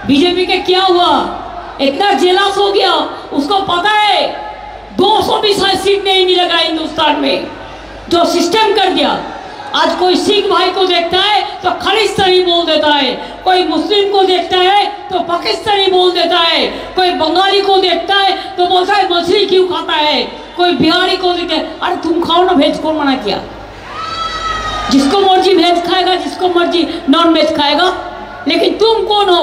BJP के क्या हुआ, इतना जेलस हो गया, उसको पता है 200 भी सीट नहीं मिलेगा हिंदुस्तान में, जो सिस्टम कर दिया। आज कोई सिख भाई को देखता है तो खालिस्तानी बोल देता है, कोई मुस्लिम को देखता है तो पाकिस्तानी बोल देता है, कोई बंगाली को देखता है तो बोलता है मछली क्यों खाता है, कोई बिहारी को देखता है अरे तुम खाओ ना, वेज कौन मना किया? जिसको मर्जी वेज खाएगा, जिसको मर्जी नॉन वेज खाएगा, लेकिन तुम कौन हो?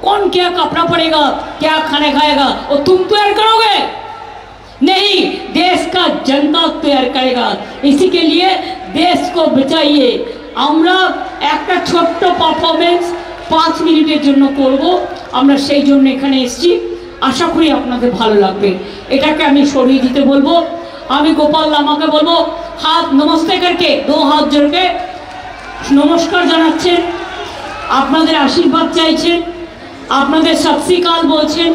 कौन क्या कपड़ा पड़ेगा, क्या खाने खाएगा, वो तुम तैयार करोगे? नहीं, देश का जनता तैयार करेगा। इसी के लिए देश को बचाइए। আমরা একটা ছোট্ট পারফরমেন্স 5 মিনিটের জন্য করব, আমরা সেই জন্য এখানে এসেছি। আশা করি আপনাদের ভালো লাগবে। এটাকে আমি সরিয়ে দিতে বলবো। আমি গোপাল লামাকে বলবো হাত নমস্তে करके 2 হাত জোড়কে নমস্কার জানাচ্ছেন, আপনাদের আশীর্বাদ চাইছেন, আপনাদের সত শ্রী আকাল বলছেন,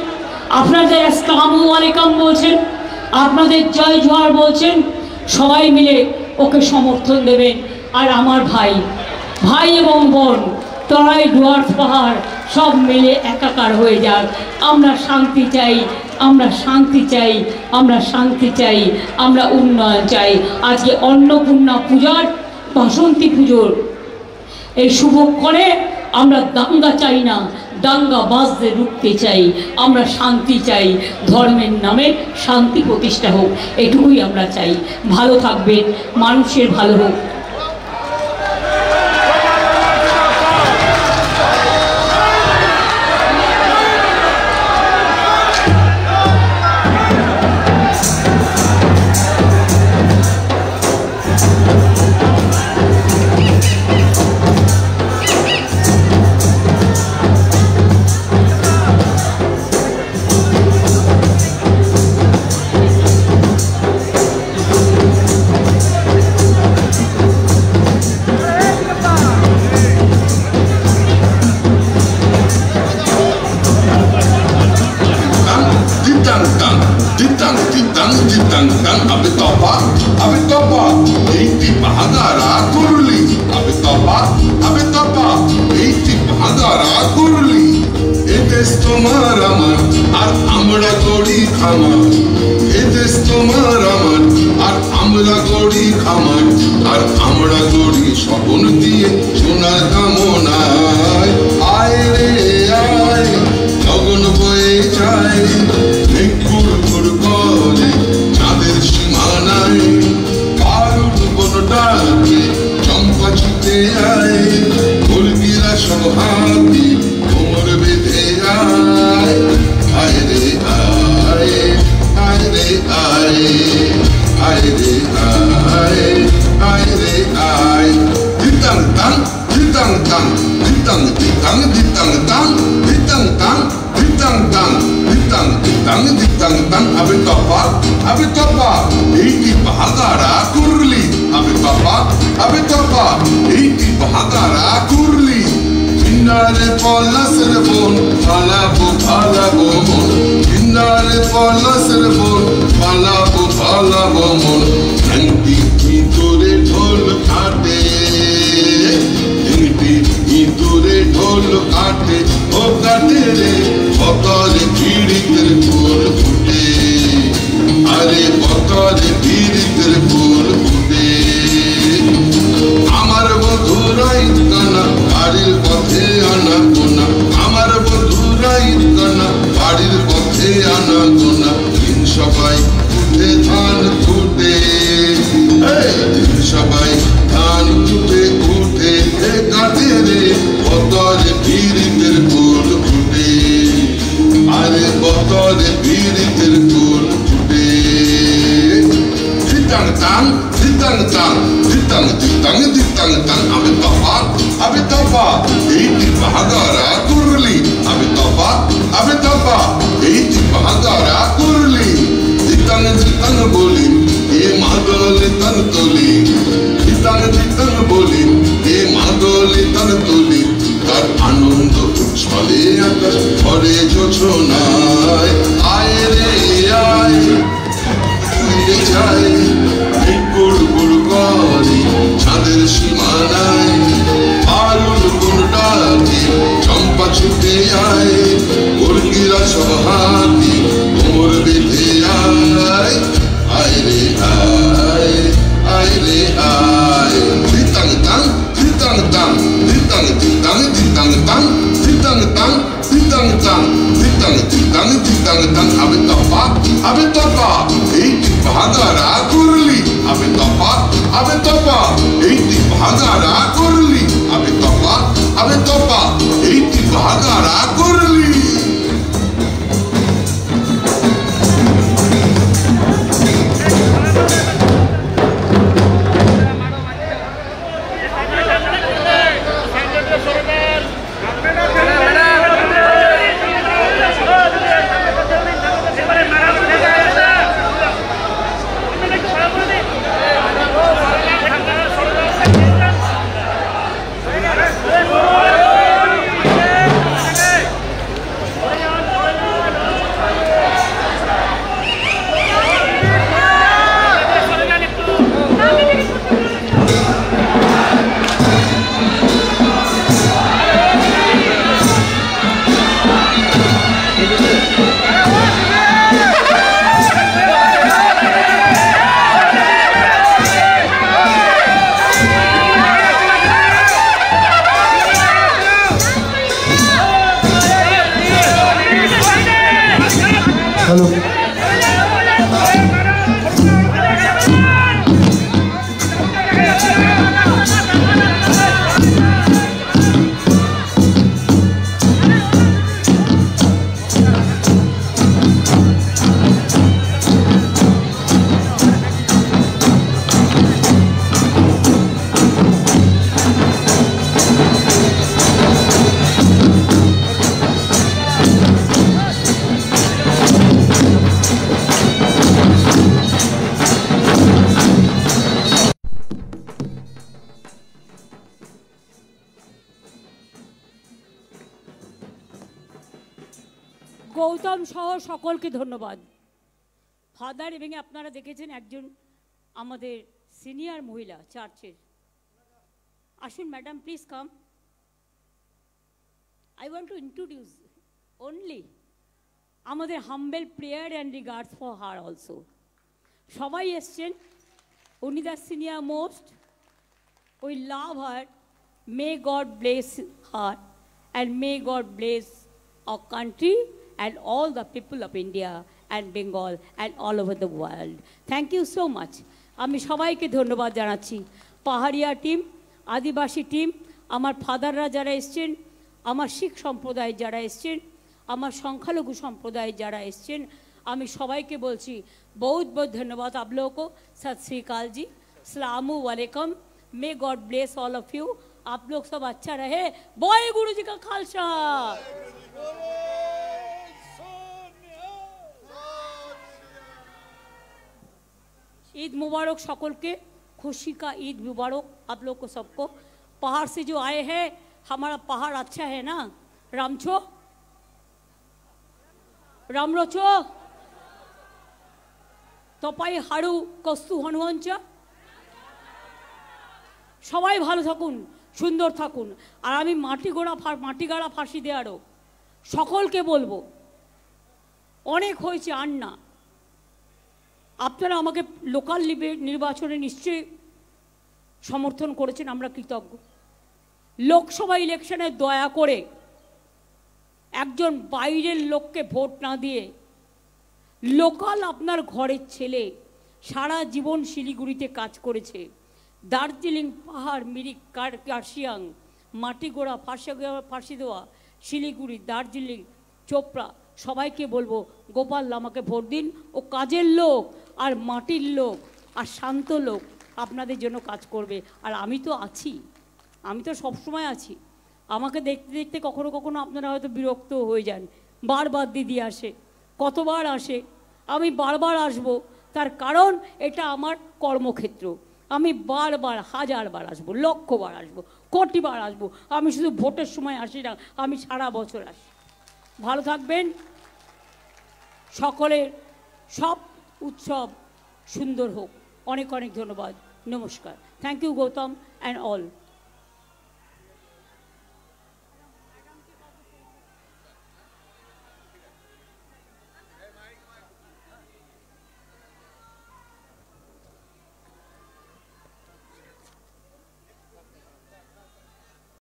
আপনাদের আসসালামু আলাইকুম বলছেন, আপনাদের জয় জোহার বলছেন। সবাই মিলে ওকে সমর্থন দেবেন। আর আমার ভাই ভাই এবং বোন তরাই ডুয়ার্স পাহাড় সব মিলে একাকার হয়ে যাক। আমরা শান্তি চাই, আমরা শান্তি চাই, আমরা শান্তি চাই, আমরা উন্নয়ন চাই। আজকে অন্নপূর্ণা পূজার, বাসন্তী পুজোর এই শুভক্ষণে আমরা দাঙ্গা চাই না, দাঙ্গাবাজদের রুখতে চাই, আমরা শান্তি চাই, ধর্মের নামে শান্তি প্রতিষ্ঠা হোক, এটুকুই আমরা চাই। ভালো থাকবেন, মানুষের ভালো হোক। छुटे आए সহাতি মোর বেঁধে আয় আয় রে আয় আয় রে আয় ধিতাং তাং ধিতাং তাং ধিতাং ধিতাং ধিতাং তাং ধিতাং তাং ধিতাং তাং ধিতাং ধিতাং ধিতাং তাং আবে তপা এই ভাগারা করলি আবে তপা এই ভাগারা করলি আবে তপা এই ভাগারা করলি গৌতম সহ সকলকে ধন্যবাদ। ফাদার এবং আপনারা দেখেছেন একজন আমাদের সিনিয়র মহিলা চার্চের। আসুন madam, please come. I want to introduce only আমাদের humble prayer and regards for her also. সবাই এসছেন, উনি the senior most. We love her, may God bless her and may God bless our country and all the people of India and Bengal and all over the world. Thank you so much. আমি সবাইকে ধন্যবাদ জানাচ্ছি। পাহাড়িয়া team, আদিবাসী team, আমার ফাদাররা যারা এসছেন, আমার শিখ সম্প্রদায় যারা এসছেন, আমার সংখ্যালঘু সম্প্রদায় যারা এসছেন, আমি সবাইকে বলছি बहुत बहुत धन्यवाद आप लोगों को। सत श्री अकाल जी, अस्सलामु अलैकुम। May God bless all of you. आप लोग सब अच्छा रहे। बोए गुरु जी का खालसा। ईद मुबारक सकल के, खुशी का ईद मुबारक आप लोग को सबको। पहाड़ से जो आए हैं, हमारा पहाड़ अच्छा है ना। रामछो रामरोचो तपाई हाड़ू कस्तु हनुमानचा সবাই ভালো থাকুন, সুন্দর থাকুন। আর আমি মাটি গাড়া ফাঁসি দেওয়ারও সকলকে বলবো, অনেক হয়েছে আর না। আপনারা আমাকে লোকাল নির্বাচনে নিশ্চয়ই সমর্থন করেছেন, আমরা কৃতজ্ঞ। লোকসভা ইলেকশনে দয়া করে একজন বাইরের লোককে ভোট না দিয়ে লোকাল আপনার ঘরের ছেলে সারা জীবন শিলিগুড়িতে কাজ করেছে, দার্জিলিং পাহাড় মিরিক কার্শিয়াং মাটিগোড়া ফাঁসি দেওয়া শিলিগুড়ি দার্জিলিং চোপড়া সবাইকে বলবো গোপাল আমাকে ভোট দিন। ও কাজের লোক আর মাটির লোক আর শান্ত লোক, আপনাদের জন্য কাজ করবে। আর আমি তো আছি, আমি তো সবসময় আছি। আমাকে দেখতে দেখতে কখনো কখনো আপনারা হয়তো বিরক্ত হয়ে যান, বারবার দিদি আসে, কতবার আসে। আমি বারবার আসব, তার কারণ এটা আমার কর্মক্ষেত্র। আমি বারবার হাজারবার আসবো, লক্ষবার আসবো, কোটিবার আসবো। আমি শুধু ভোটের সময় আসি না, আমি সারা বছর আসি। ভালো থাকবেন সকলের, সব উৎসব সুন্দর হোক। অনেক অনেক ধন্যবাদ, নমস্কার। Thank you Gautam and all.